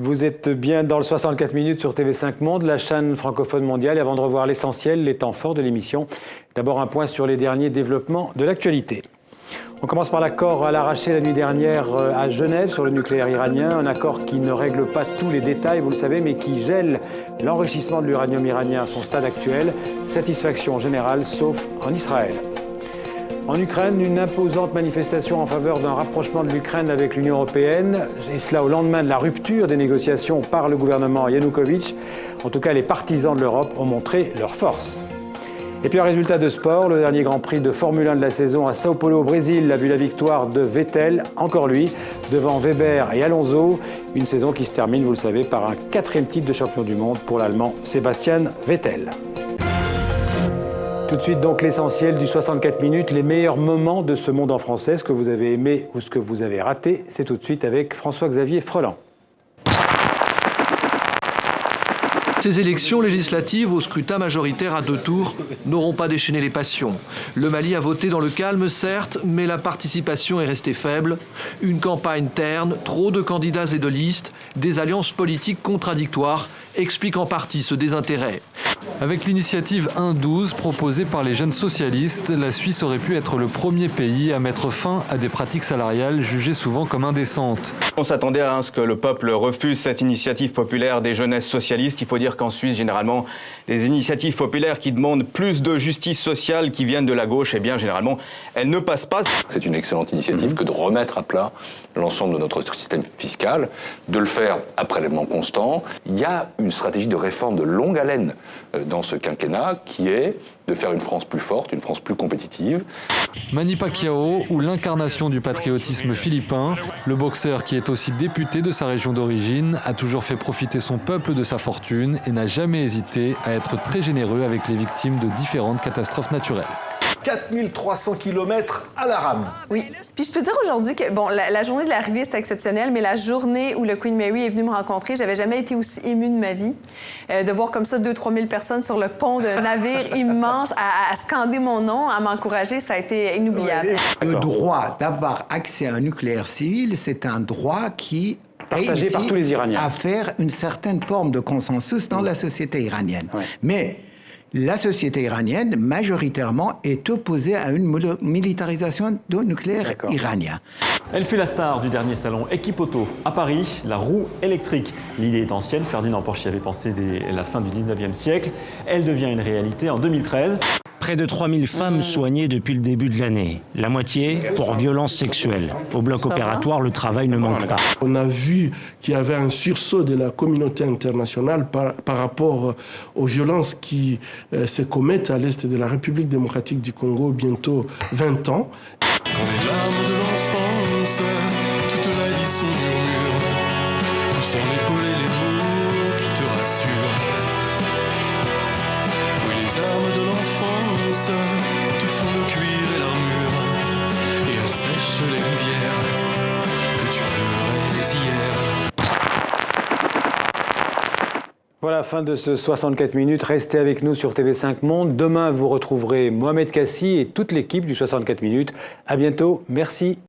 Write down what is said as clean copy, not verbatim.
Vous êtes bien dans le 64 minutes sur TV5 Monde, la chaîne francophone mondiale. Et avant de revoir l'essentiel, les temps forts de l'émission, d'abord un point sur les derniers développements de l'actualité. On commence par l'accord à l'arraché la nuit dernière à Genève sur le nucléaire iranien. Un accord qui ne règle pas tous les détails, vous le savez, mais qui gèle l'enrichissement de l'uranium iranien à son stade actuel. Satisfaction générale, sauf en Israël. En Ukraine, une imposante manifestation en faveur d'un rapprochement de l'Ukraine avec l'Union européenne, et cela au lendemain de la rupture des négociations par le gouvernement Yanukovych. En tout cas, les partisans de l'Europe ont montré leur force. Et puis un résultat de sport, le dernier Grand Prix de Formule 1 de la saison à Sao Paulo au Brésil a vu la victoire de Vettel, encore lui, devant Weber et Alonso. Une saison qui se termine, vous le savez, par un 4e titre de champion du monde pour l'Allemand Sebastian Vettel. Tout de suite donc l'essentiel du 64 minutes, les meilleurs moments de ce monde en français, ce que vous avez aimé ou ce que vous avez raté, c'est tout de suite avec François-Xavier Freland. Ces élections législatives au scrutin majoritaire à 2 tours n'auront pas déchaîné les passions. Le Mali a voté dans le calme, certes, mais la participation est restée faible. Une campagne terne, trop de candidats et de listes, des alliances politiques contradictoires expliquent en partie ce désintérêt. Avec l'initiative 1-12 proposée par les jeunes socialistes, la Suisse aurait pu être le premier pays à mettre fin à des pratiques salariales jugées souvent comme indécentes. On s'attendait à ce que le peuple refuse cette initiative populaire des jeunesses socialistes. Il faut dire qu'en Suisse, généralement, les initiatives populaires qui demandent plus de justice sociale, qui viennent de la gauche, eh bien, généralement, elles ne passent pas. C'est une excellente initiative que de remettre à plat l'ensemble de notre système fiscal, de le faire à prélèvement constant. Il y a une stratégie de réforme de longue haleine dans ce quinquennat qui est de faire une France plus forte, une France plus compétitive. Manny Pacquiao ou l'incarnation du patriotisme philippin, le boxeur qui est aussi député de sa région d'origine a toujours fait profiter son peuple de sa fortune et n'a jamais hésité à être très généreux avec les victimes de différentes catastrophes naturelles. 4300 km à la rame. Oui. Puis je peux dire aujourd'hui que, bon, la journée de l'arrivée, c'était exceptionnel, mais la journée où le Queen Mary est venue me rencontrer, j'avais jamais été aussi émue de ma vie. De voir comme ça 2-3 000 personnes sur le pont d'un navire immense à scander mon nom, à m'encourager, ça a été inoubliable. Le droit d'avoir accès à un nucléaire civil, c'est un droit qui partagé par tous les Iraniens, à faire une certaine forme de consensus dans la société iranienne. Ouais. Mais la société iranienne, majoritairement, est opposée à une militarisation du nucléaire iranien. Elle fait la star du dernier salon Equipoto à Paris, la roue électrique. L'idée est ancienne, Ferdinand Porsche y avait pensé dès la fin du 19e siècle. Elle devient une réalité en 2013. Près de 3000 femmes soignées depuis le début de l'année. La moitié pour violences sexuelles. Au bloc opératoire, le travail ne manque pas. On a vu qu'il y avait un sursaut de la communauté internationale par rapport aux violences qui se commettent à l'est de la République démocratique du Congo, bientôt 20 ans. Quand les larmes de l'enfance, toute la vie sont murmures, où sont l'épaule et les mots qui te rassurent. Oui, les armes de l'enfance te font le cuir et l'armure, et assèchent les rivières que tu pleurais hier. Voilà, fin de ce 64 minutes. Restez avec nous sur TV5 Monde. Demain, vous retrouverez Mohamed Kassi et toute l'équipe du 64 minutes. À bientôt. Merci.